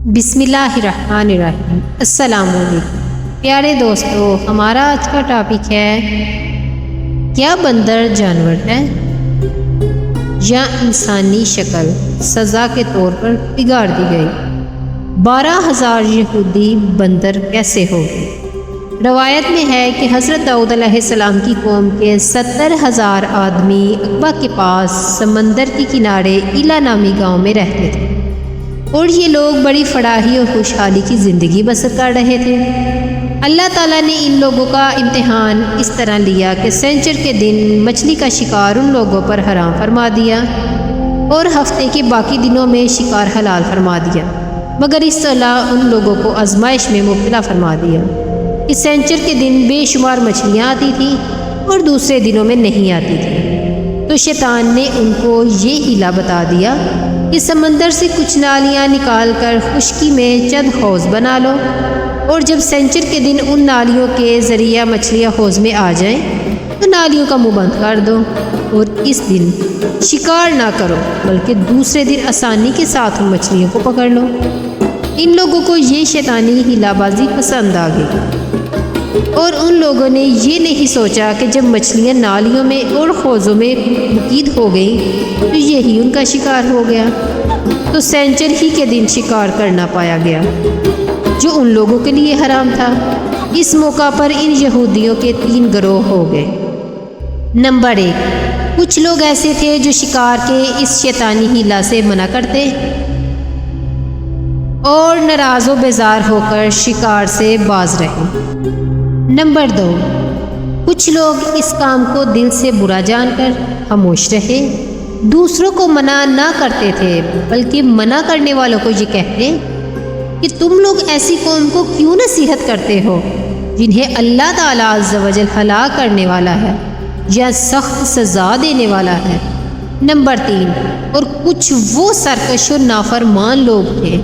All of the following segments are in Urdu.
بسم اللہ الرحمن الرحیم۔ السلام علیکم پیارے دوستو، ہمارا آج کا ٹاپک ہے کیا بندر جانور ہے یا انسانی شکل سزا کے طور پر بگاڑ دی گئی؟ 12,000 یہودی بندر کیسے ہو گئے؟ روایت میں ہے کہ حضرت داؤد علیہ السلام کی قوم کے 70,000 آدمی عقبہ کے پاس سمندر کے کنارے ایلا نامی گاؤں میں رہتے تھے، اور یہ لوگ بڑی فلاحی اور خوشحالی کی زندگی بسر کر رہے تھے۔ اللہ تعالیٰ نے ان لوگوں کا امتحان اس طرح لیا کہ سنچر کے دن مچھلی کا شکار ان لوگوں پر حرام فرما دیا اور ہفتے کے باقی دنوں میں شکار حلال فرما دیا، مگر اس طرح ان لوگوں کو آزمائش میں مبتلا فرما دیا کہ سنچر کے دن بے شمار مچھلیاں آتی تھیں اور دوسرے دنوں میں نہیں آتی تھیں۔ تو شیطان نے ان کو یہ ہیلا بتا دیا کہ سمندر سے کچھ نالیاں نکال کر خشکی میں چند حوض بنا لو، اور جب سنچر کے دن ان نالیوں کے ذریعہ مچھلیاں حوض میں آ جائیں تو نالیوں کا منہ بند کر دو، اور اس دن شکار نہ کرو بلکہ دوسرے دن آسانی کے ساتھ ان مچھلیوں کو پکڑ لو۔ ان لوگوں کو یہ شیطانی ہیلا بازی پسند آ گئی، اور ان لوگوں نے یہ نہیں سوچا کہ جب مچھلیاں نالیوں میں اور حوضوں میں مقید ہو گئیں تو یہی ان کا شکار ہو گیا، تو سنچر ہی کے دن شکار کرنا پایا گیا جو ان لوگوں کے لیے حرام تھا۔ اس موقع پر ان یہودیوں کے 3 گروہ ہو گئے۔ نمبر 1، کچھ لوگ ایسے تھے جو شکار کے اس شیطانی ہیلا سے منع کرتے اور ناراض و بیزار ہو کر شکار سے باز رہے۔ نمبر 2، کچھ لوگ اس کام کو دل سے برا جان کر خاموش رہے، دوسروں کو منع نہ کرتے تھے بلکہ منع کرنے والوں کو یہ کہتے کہ تم لوگ ایسی قوم کو کیوں نصیحت کرتے ہو جنہیں اللہ تعالیٰ عز و جل ہلاک کرنے والا ہے یا سخت سزا دینے والا ہے۔ نمبر 3، اور کچھ وہ سرکش و نافرمان لوگ تھے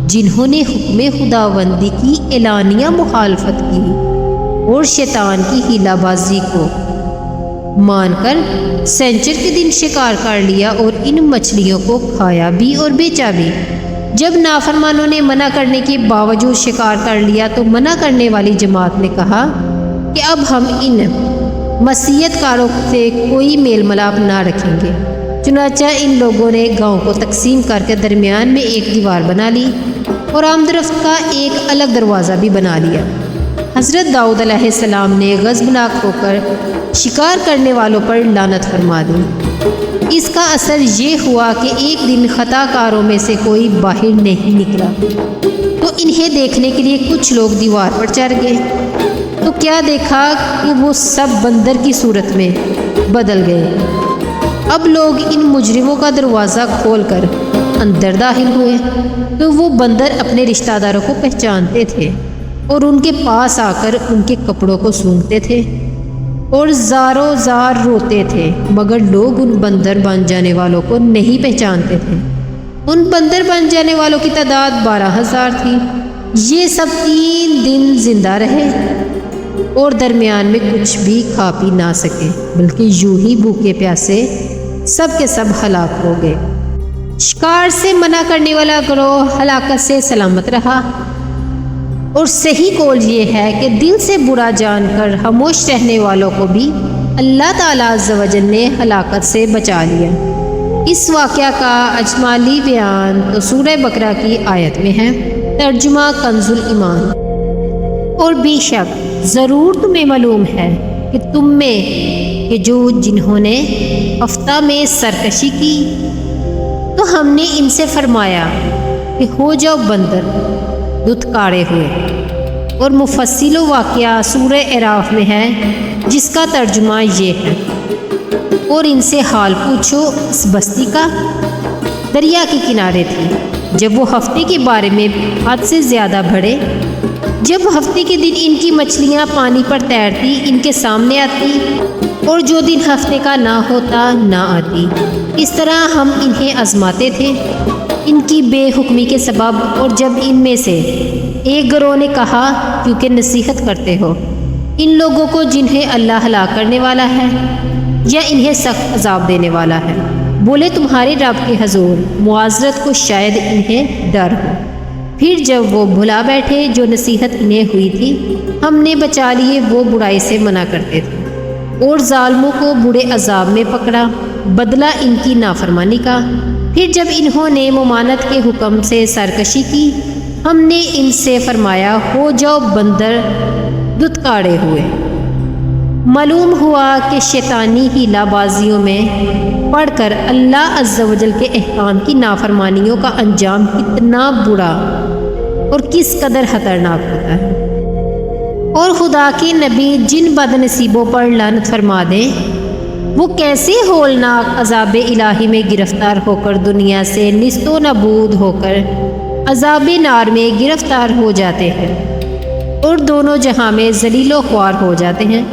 جنہوں نے حکم خداوندی کی اعلانیہ مخالفت کی اور شیطان کی ہیلا بازی کو مان کر سنچر کے دن شکار کر لیا اور ان مچھلیوں کو کھایا بھی اور بیچا بھی۔ جب نافرمانوں نے منع کرنے کے باوجود شکار کر لیا تو منع کرنے والی جماعت نے کہا کہ اب ہم ان معصیت کاروں سے کوئی میل ملاپ نہ رکھیں گے۔ چنانچہ ان لوگوں نے گاؤں کو تقسیم کر کے درمیان میں ایک دیوار بنا لی اور آمد و رفت کا ایک الگ دروازہ بھی بنا لیا۔ حضرت داؤد علیہ السلام نے غضبناک ہو کر شکار کرنے والوں پر لعنت فرما دی۔ اس کا اثر یہ ہوا کہ ایک دن خطا کاروں میں سے کوئی باہر نہیں نکلا، تو انہیں دیکھنے کے لیے کچھ لوگ دیوار پر چڑھ گئے، تو کیا دیکھا کہ وہ سب بندر کی صورت میں بدل گئے۔ اب لوگ ان مجرموں کا دروازہ کھول کر اندر داخل ہوئے تو وہ بندر اپنے رشتہ داروں کو پہچانتے تھے اور ان کے پاس آ کر ان کے کپڑوں کو سونگھتے تھے اور زاروں زار روتے تھے، مگر لوگ ان بندر بن جانے والوں کو نہیں پہچانتے تھے۔ ان بندر بن جانے والوں کی تعداد 12,000 تھی۔ یہ سب 3 دن زندہ رہے اور درمیان میں کچھ بھی کھا پی نہ سکے، بلکہ یوں ہی بھوکے پیاسے سب کے سب ہلاک ہو گئے۔ شکار سے منع کرنے والا گروہ ہلاکت سے سلامت رہا، اور صحیح قول یہ ہے کہ دل سے برا جان کر خاموش رہنے والوں کو بھی اللہ تعالیٰ عز و جل نے ہلاکت سے بچا لیا۔ اس واقعہ کا اجمالی بیان تو سورہ بقرہ کی آیت میں ہے، ترجمہ کنز الایمان۔ اور بے شک ضرور تمہیں معلوم ہے کہ تم میں کہ جنہوں نے ہفتہ میں سرکشی کی تو ہم نے ان سے فرمایا کہ ہو جاؤ بندر دھتکارے ہوئے۔ اور مفصل واقعہ سورہ اعراف میں ہے جس کا ترجمہ یہ ہے، اور ان سے حال پوچھو اس بستی کا، دریا کے کنارے تھی، جب وہ ہفتے کے بارے میں حد سے زیادہ بڑھے، جب ہفتے کے دن ان کی مچھلیاں پانی پر تیرتی ان کے سامنے آتی اور جو دن ہفتے کا نہ ہوتا نہ آتی۔ اس طرح ہم انہیں آزماتے تھے ان کی بے حکمی کے سبب۔ اور جب ان میں سے ایک گروہ نے کہا کیونکہ نصیحت کرتے ہو ان لوگوں کو جنہیں اللہ ہلاک کرنے والا ہے یا انہیں سخت عذاب دینے والا ہے، بولے تمہارے رب کے حضور معذرت کو شاید انہیں ڈر ہو، پھر جب وہ بھلا بیٹھے جو نصیحت انہیں ہوئی تھی، ہم نے بچا لیے وہ برائی سے منع کرتے تھے، اور ظالموں کو برے عذاب میں پکڑا، بدلہ ان کی نافرمانی کا۔ پھر جب انہوں نے ممانعت کے حکم سے سرکشی کی، ہم نے ان سے فرمایا ہو جاؤ بندر دتکارے ہوئے۔ معلوم ہوا کہ شیطانی ہیلا بازیوں میں پڑھ کر اللہ عز و جل کے احکام کی نافرمانیوں کا انجام کتنا برا اور کس قدر خطرناک ہوتا ہے۔ اور خدا کے نبی جن بد نصیبوں پر لعنت فرما دیں، وہ کیسے ہولناک عذاب الہی میں گرفتار ہو کر دنیا سے نیست و نابود ہو کر عذاب نار میں گرفتار ہو جاتے ہیں اور دونوں جہاں میں ذلیل و خوار ہو جاتے ہیں۔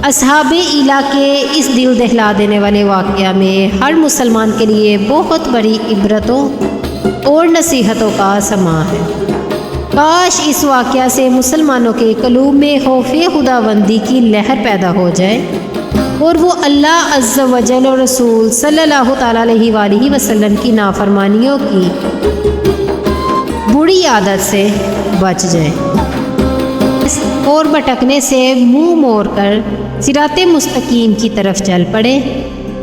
اصحاب ایلا کے اس دل دہلا دینے والے واقعہ میں ہر مسلمان کے لیے بہت بڑی عبرتوں اور نصیحتوں کا سماع ہے۔ کاش اس واقعہ سے مسلمانوں کے قلوب میں خوف خداوندی کی لہر پیدا ہو جائے اور وہ اللہ عز و جل اور رسول صلی اللہ تعالیٰ علیہ وآلہ وسلم کی نافرمانیوں کی بری عادت سے بچ جائیں اور بھٹکنے سے منہ موڑ کر صراط مستقیم کی طرف چل پڑے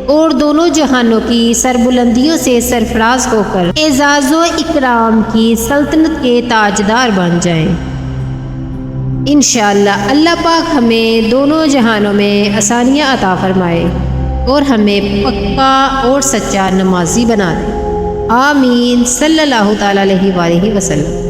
اور دونوں جہانوں کی سربلندیوں سے سرفراز ہو کر اعزاز و اکرام کی سلطنت کے تاجدار بن جائیں۔ انشاءاللہ اللہ پاک ہمیں دونوں جہانوں میں آسانیاں عطا فرمائے اور ہمیں پکا اور سچا نمازی بنا دے۔ آمین صلی اللہ تعالیٰ علیہ وآلہ وسلم۔